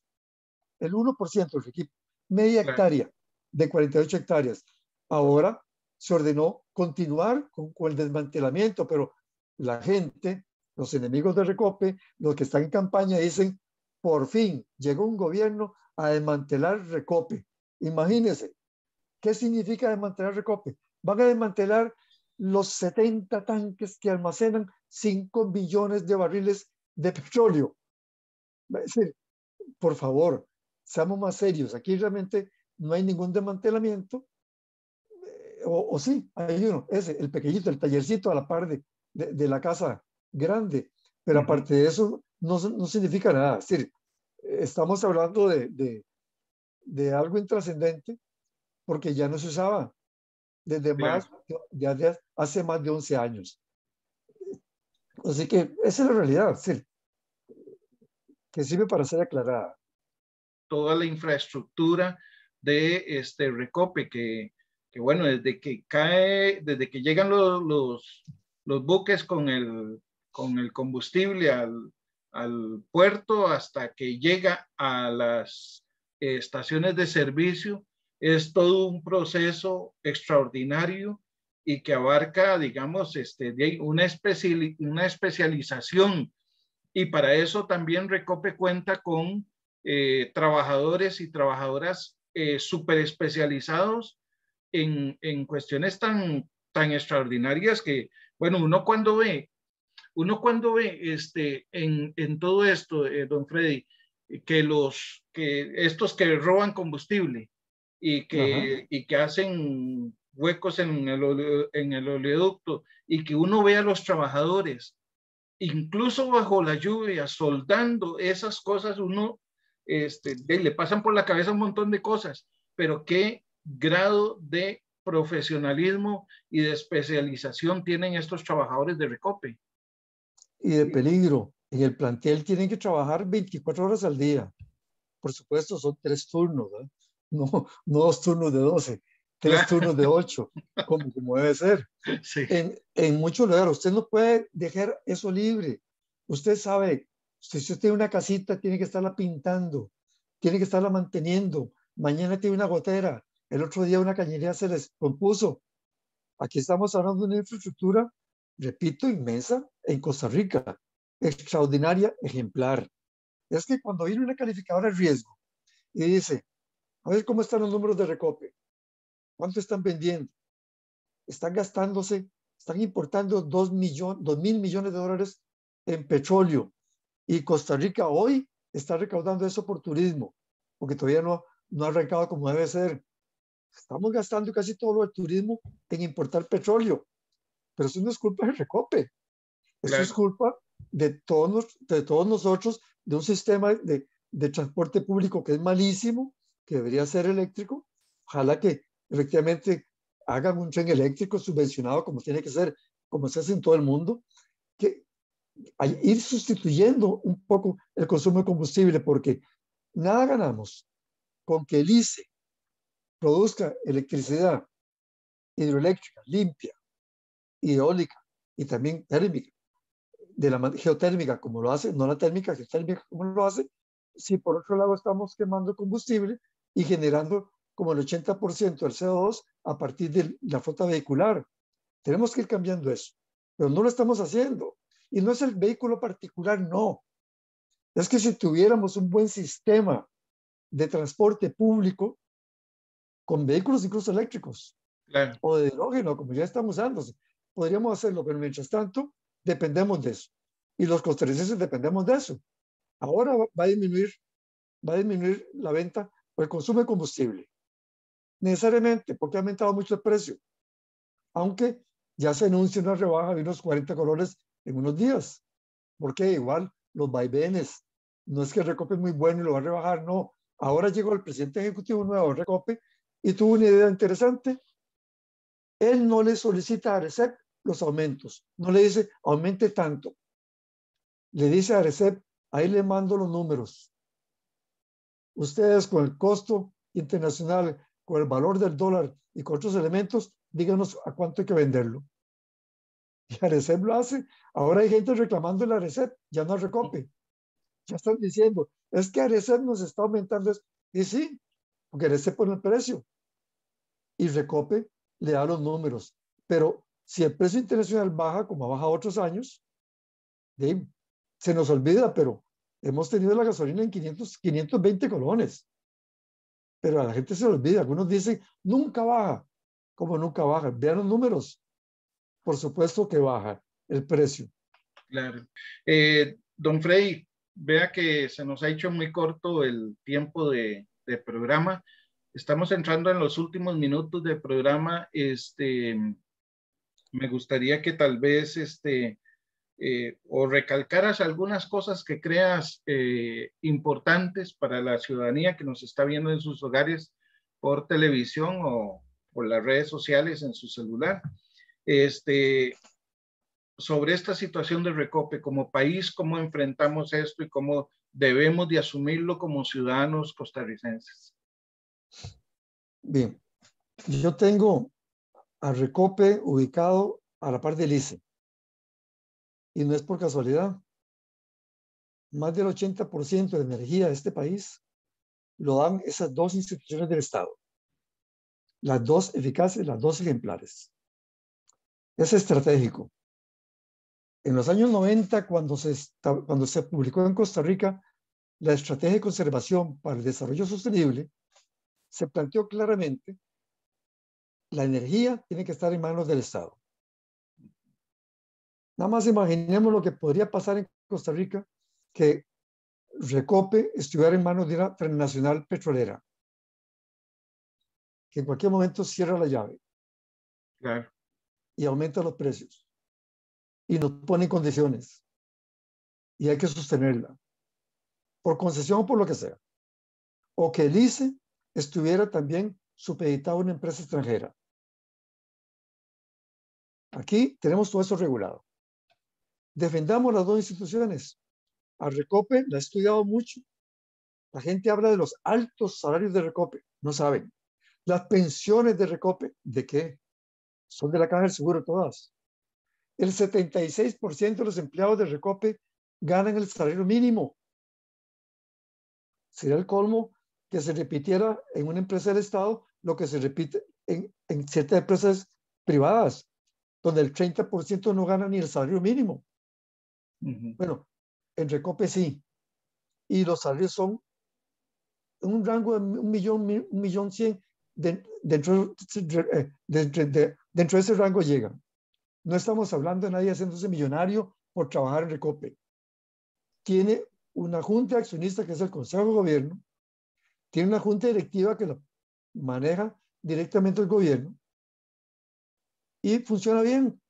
El 1% del equipo, media hectárea de 48 hectáreas. Ahora se ordenó continuar con el desmantelamiento, pero la gente, los enemigos de Recope, los que están en campaña dicen, por fin llegó un gobierno a desmantelar Recope. Imagínense, ¿qué significa desmantelar Recope? Van a desmantelar los 70 tanques que almacenan 5 millones de barriles de petróleo. Es decir, por favor, seamos más serios. Aquí realmente no hay ningún desmantelamiento. O sí, hay uno, el pequeñito, el tallercito a la par de la casa grande. Pero aparte de eso, no significa nada. Es decir, estamos hablando de algo intrascendente porque ya no se usaba desde hace más de 11 años. Así que esa es la realidad, sí, que sirve para ser aclarada. Toda la infraestructura de Recope, que bueno, desde que llegan los buques con el combustible al puerto hasta que llega a las estaciones de servicio, es todo un proceso extraordinario y que abarca, digamos, una especialización. Y para eso también Recope cuenta con trabajadores y trabajadoras súper especializados en cuestiones tan extraordinarias que, bueno, uno cuando ve en todo esto, don Freddy, que estos que roban combustible y que hacen huecos en el oleoducto y que uno ve a los trabajadores, incluso bajo la lluvia, soldando esas cosas, uno le pasan por la cabeza un montón de cosas, pero qué grado de profesionalismo y de especialización tienen estos trabajadores de Recope. Y de peligro. En el plantel tienen que trabajar 24 horas al día. Por supuesto, son 3 turnos, ¿eh? No 2 turnos de 12, 3 turnos de 8, como debe ser. Sí. En muchos lugares, usted no puede dejar eso libre. Usted sabe, si usted tiene una casita, tiene que estarla pintando, tiene que estarla manteniendo. Mañana tiene una gotera, El otro día una cañería se les compuso. Aquí estamos hablando de una infraestructura, repito, inmensa en Costa Rica, extraordinaria, ejemplar. Es que cuando viene una calificadora de riesgo y dice, a ver cómo están los números de Recope, cuánto están vendiendo, están gastándose, están importando 2.000 millones de dólares en petróleo, y Costa Rica hoy está recaudando eso por turismo, porque todavía no ha arrancado como debe ser. Estamos gastando casi todo lo del turismo en importar petróleo, pero eso no es culpa del Recope, eso es culpa de todos nosotros, de un sistema de transporte público que es malísimo, que debería ser eléctrico. Ojalá que efectivamente hagan un tren eléctrico subvencionado como tiene que ser, como se hace en todo el mundo, que ir sustituyendo un poco el consumo de combustible, porque nada ganamos con que el ICE produzca electricidad hidroeléctrica, limpia, eólica y también térmica, de la geotérmica como lo hace, no la térmica, geotérmica como lo hace, si por otro lado estamos quemando combustible y generando como el 80% del CO2 a partir de la flota vehicular. Tenemos que ir cambiando eso, pero no lo estamos haciendo. Y no es el vehículo particular, no. Es que si tuviéramos un buen sistema de transporte público con vehículos incluso eléctricos o de hidrógeno, como ya estamos usando, podríamos hacerlo, pero mientras tanto dependemos de eso. Y los costarricenses dependemos de eso. Ahora va a disminuir la venta o el consumo de combustible. Necesariamente, porque ha aumentado mucho el precio. Aunque ya se anuncia una rebaja de unos 40 colores en unos días. Porque igual los vaivenes, no es que el Recope es muy bueno y lo va a rebajar, no. Ahora llegó el presidente ejecutivo nuevo, Recope, y tuvo una idea interesante. Él no le solicita a Arecep los aumentos, no le dice aumente tanto. Le dice a Arecep, ahí le mando los números. Ustedes con el costo internacional, con el valor del dólar y con otros elementos, díganos a cuánto hay que venderlo. Y Arecep lo hace. Ahora hay gente reclamando el Arecep, ya no el Recope. Ya están diciendo, es que Arecep nos está aumentando. Y sí, porque Arecep pone el precio. Y Recope le da los números. Pero si el precio internacional baja, como ha bajado otros años, se nos olvida, pero hemos tenido la gasolina en 520 colones. Pero a la gente se le olvida. Algunos dicen, nunca baja. ¿Cómo nunca baja? Vean los números. Por supuesto que baja el precio. Claro. Don Freddy, vea que se nos ha hecho muy corto el tiempo de programa. Estamos entrando en los últimos minutos del programa. Me gustaría que tal vez o recalcaras algunas cosas que creas importantes para la ciudadanía que nos está viendo en sus hogares por televisión o por las redes sociales en su celular. Sobre esta situación de Recope como país, cómo enfrentamos esto y cómo debemos de asumirlo como ciudadanos costarricenses. Bien, yo tengo a Recope ubicado a la par del ICE y no es por casualidad. Más del 80% de energía de este país lo dan esas dos instituciones del Estado, las dos eficaces, las dos ejemplares. Es estratégico. En los años 90, cuando se publicó en Costa Rica la Estrategia de Conservación para el Desarrollo Sostenible, se planteó claramente la energía tiene que estar en manos del Estado. Nada más imaginemos lo que podría pasar en Costa Rica que Recope estuviera en manos de una transnacional petrolera que en cualquier momento cierra la llave. Claro. Y aumenta los precios y nos pone condiciones y hay que sostenerla por concesión o por lo que sea, o que el ICE estuviera también supeditado a una empresa extranjera. Aquí tenemos todo eso regulado. Defendamos las dos instituciones. A Recope la he estudiado mucho. La gente habla de los altos salarios de Recope, no saben. Las pensiones de Recope, ¿de qué? Son de la Caja del Seguro todas. El 76% de los empleados de Recope ganan el salario mínimo. Sería el colmo que se repitiera en una empresa del Estado lo que se repite en ciertas empresas privadas, donde el 30% no gana ni el salario mínimo. Bueno, en Recope sí. Y los salarios son en un rango de 1.100.000 dentro de ese rango llegan. No estamos hablando de nadie haciéndose millonario por trabajar en Recope. Tiene una junta accionista que es el Consejo de Gobierno, tiene una junta directiva que lo maneja directamente el gobierno y funciona bien.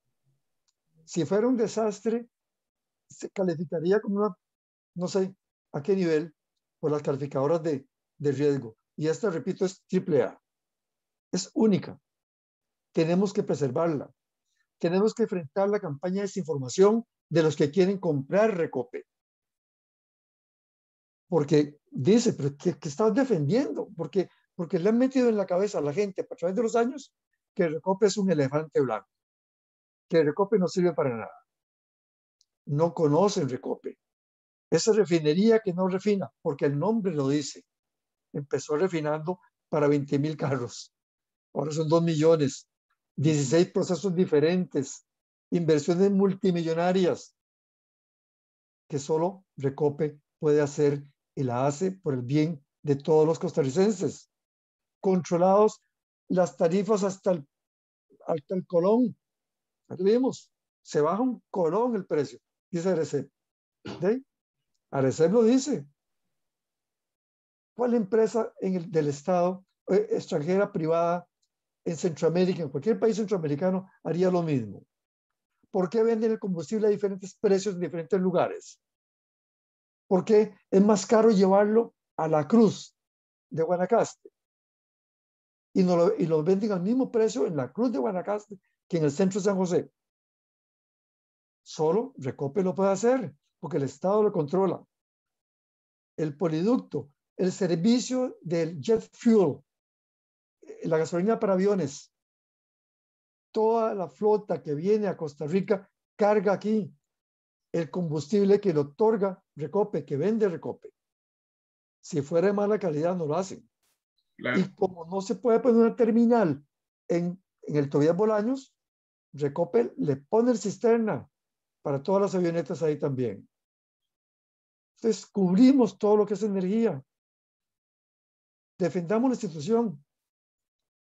Si fuera un desastre, se calificaría como una, no sé a qué nivel, por las calificadoras de riesgo. Y esta, repito, es AAA. Es única. Tenemos que preservarla. Tenemos que enfrentar la campaña de desinformación de los que quieren comprar Recope. Porque dice, pero ¿qué estás defendiendo? Porque le han metido en la cabeza a la gente a través de los años que Recope es un elefante blanco, que Recope no sirve para nada. No conocen Recope. Esa refinería que no refina, porque el nombre lo dice. Empezó refinando para 20.000 carros. Ahora son 2 millones. 16 procesos diferentes. Inversiones multimillonarias que solo Recope puede hacer y la hace por el bien de todos los costarricenses. Controlados las tarifas hasta el colón. Aquí vimos, se baja un colón el precio, dice Arecep. ¿Sí? Arecep lo dice. ¿Cuál empresa del Estado, extranjera, privada, en Centroamérica, en cualquier país centroamericano, haría lo mismo? ¿Por qué venden el combustible a diferentes precios en diferentes lugares? ¿Por qué es más caro llevarlo a la Cruz de Guanacaste? Y lo venden al mismo precio en la Cruz de Guanacaste que en el centro de San José. Solo Recope lo puede hacer, porque el Estado lo controla. El poliducto, el servicio del jet fuel, la gasolina para aviones, toda la flota que viene a Costa Rica carga aquí el combustible que le otorga Recope, que vende Recope. Si fuera de mala calidad, no lo hacen. Claro. Y como no se puede poner una terminal en el Tobías Bolaños, Recope le pone el cisterna para todas las avionetas ahí también. Entonces, cubrimos todo lo que es energía. Defendamos la institución.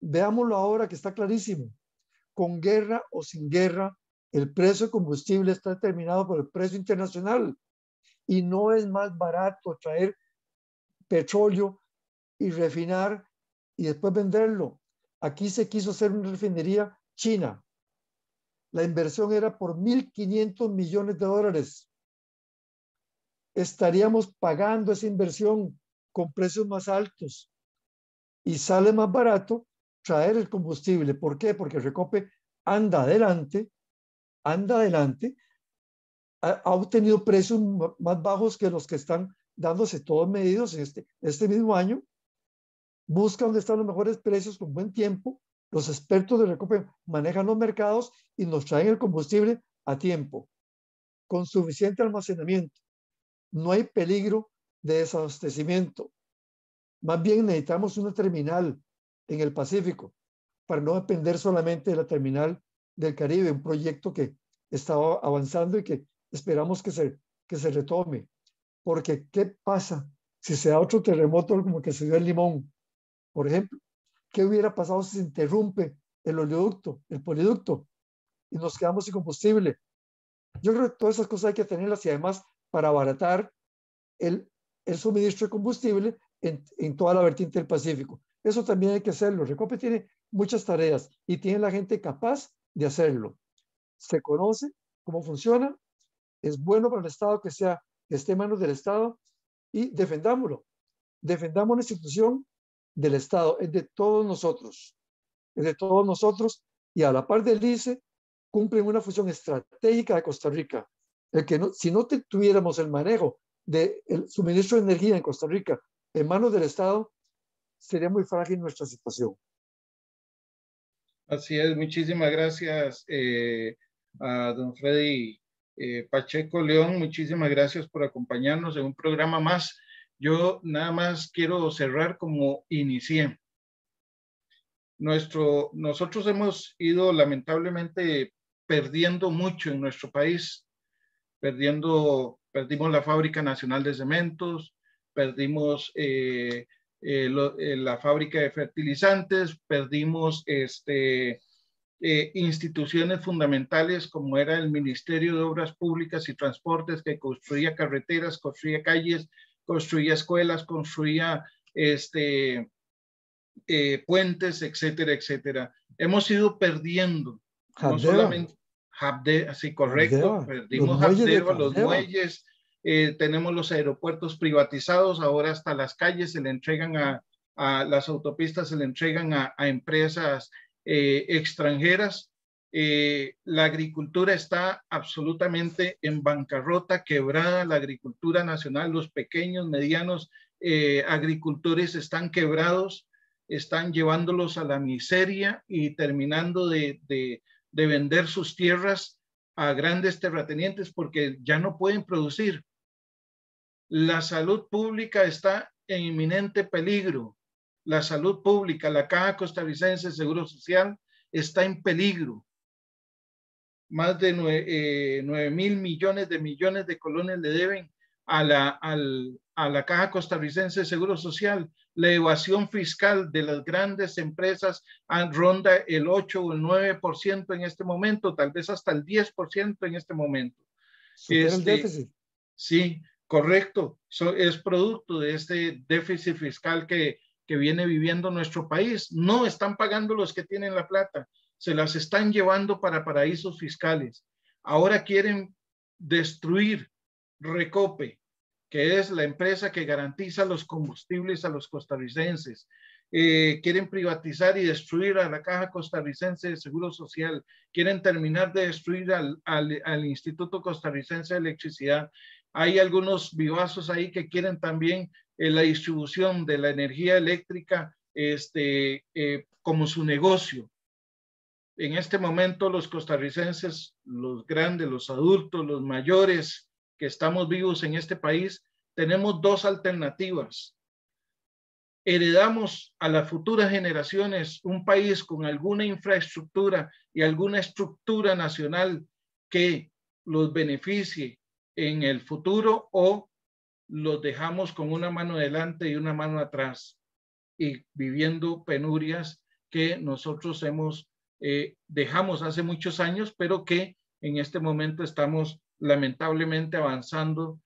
Veámoslo ahora que está clarísimo. Con guerra o sin guerra, el precio de combustible está determinado por el precio internacional. Y no es más barato traer petróleo y refinar y después venderlo. Aquí se quiso hacer una refinería china. La inversión era por $1.500 millones. Estaríamos pagando esa inversión con precios más altos y sale más barato traer el combustible. ¿Por qué? Porque Recope anda adelante, ha obtenido precios más bajos que los que están dándose todos medidos en este mismo año. Busca dónde están los mejores precios con buen tiempo. Los expertos de Recope manejan los mercados y nos traen el combustible a tiempo, con suficiente almacenamiento. No hay peligro de desabastecimiento. Más bien necesitamos una terminal en el Pacífico para no depender solamente de la terminal del Caribe, un proyecto que está avanzando y que esperamos que se retome. Porque, ¿qué pasa si se da otro terremoto como que se dio en Limón? Por ejemplo, ¿qué hubiera pasado si se interrumpe el oleoducto, el poliducto, y nos quedamos sin combustible? Yo creo que todas esas cosas hay que tenerlas y además para abaratar el suministro de combustible en toda la vertiente del Pacífico. Eso también hay que hacerlo. Recope tiene muchas tareas y tiene la gente capaz de hacerlo. Se conoce cómo funciona, es bueno para el Estado que esté en manos del Estado y defendámoslo. Defendamos la institución del Estado, es de todos nosotros. Es de todos nosotros y a la par del ICE cumplen una función estratégica de Costa Rica. Si no tuviéramos el manejo del suministro de energía en Costa Rica en manos del Estado, sería muy frágil nuestra situación. Así es, muchísimas gracias a don Freddy Pacheco León, muchísimas gracias por acompañarnos en un programa más Yo nada más quiero cerrar como inicié. Nosotros hemos ido lamentablemente perdiendo mucho en nuestro país. Perdimos la Fábrica Nacional de Cementos, perdimos la fábrica de fertilizantes, perdimos instituciones fundamentales como era el Ministerio de Obras Públicas y Transportes, que construía carreteras, construía calles, construía escuelas, construía puentes, etcétera, etcétera. Hemos ido perdiendo, no solamente Habdeba, sí, correcto, perdimos Habdeba, los muelles, tenemos los aeropuertos privatizados, ahora hasta las calles se le entregan a las autopistas, se le entregan a empresas extranjeras. La agricultura está absolutamente en bancarrota, quebrada, la agricultura nacional, los pequeños, medianos agricultores están quebrados, están llevándolos a la miseria y terminando de vender sus tierras a grandes terratenientes porque ya no pueden producir. La salud pública está en inminente peligro. La salud pública, la Caja Costarricense de Seguro Social está en peligro. Más de 9.000 millones de colones le deben a la Caja Costarricense de Seguro Social. La evasión fiscal de las grandes empresas ronda el 8 o el 9% en este momento, tal vez hasta el 10% en este momento. ¿Supera el déficit? Sí, correcto. Es producto de este déficit fiscal que viene viviendo nuestro país. No están pagando los que tienen la plata, se las están llevando para paraísos fiscales. Ahora quieren destruir Recope, que es la empresa que garantiza los combustibles a los costarricenses. Quieren privatizar y destruir a la Caja Costarricense de Seguro Social. Quieren terminar de destruir al Instituto Costarricense de Electricidad. Hay algunos vivazos ahí que quieren también la distribución de la energía eléctrica como su negocio. En este momento los costarricenses, los grandes, los adultos, los mayores que estamos vivos en este país, tenemos dos alternativas. Heredamos a las futuras generaciones un país con alguna infraestructura y alguna estructura nacional que los beneficie en el futuro, o los dejamos con una mano adelante y una mano atrás y viviendo penurias que nosotros dejamos hace muchos años, pero que en este momento estamos lamentablemente avanzando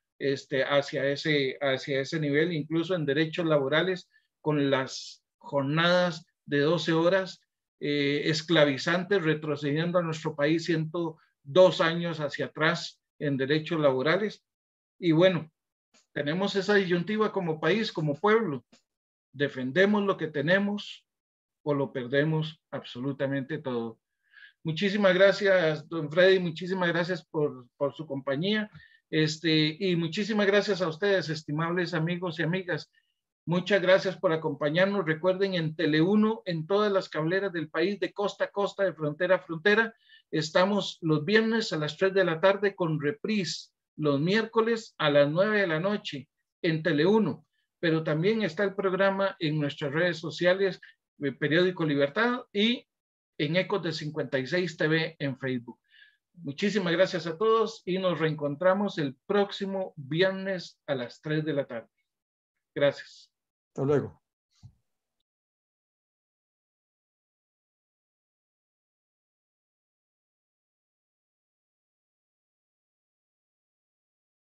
hacia ese nivel, incluso en derechos laborales, con las jornadas de 12 horas esclavizantes, retrocediendo a nuestro país 102 años hacia atrás en derechos laborales. Y bueno, tenemos esa disyuntiva como país, como pueblo. Defendemos lo que tenemos o lo perdemos absolutamente todo. Muchísimas gracias, don Freddy, muchísimas gracias por su compañía, y muchísimas gracias a ustedes, estimables amigos y amigas. Muchas gracias por acompañarnos. Recuerden, en Tele1, en todas las cableras del país, de costa a costa, de frontera a frontera, estamos los viernes a las 3 de la tarde con reprise, los miércoles a las 9 de la noche en Tele1, pero también está el programa en nuestras redes sociales, el Periódico Libertad, y en Ecos de 56 TV en Facebook. Muchísimas gracias a todos y nos reencontramos el próximo viernes a las 3 de la tarde. Gracias. Hasta luego.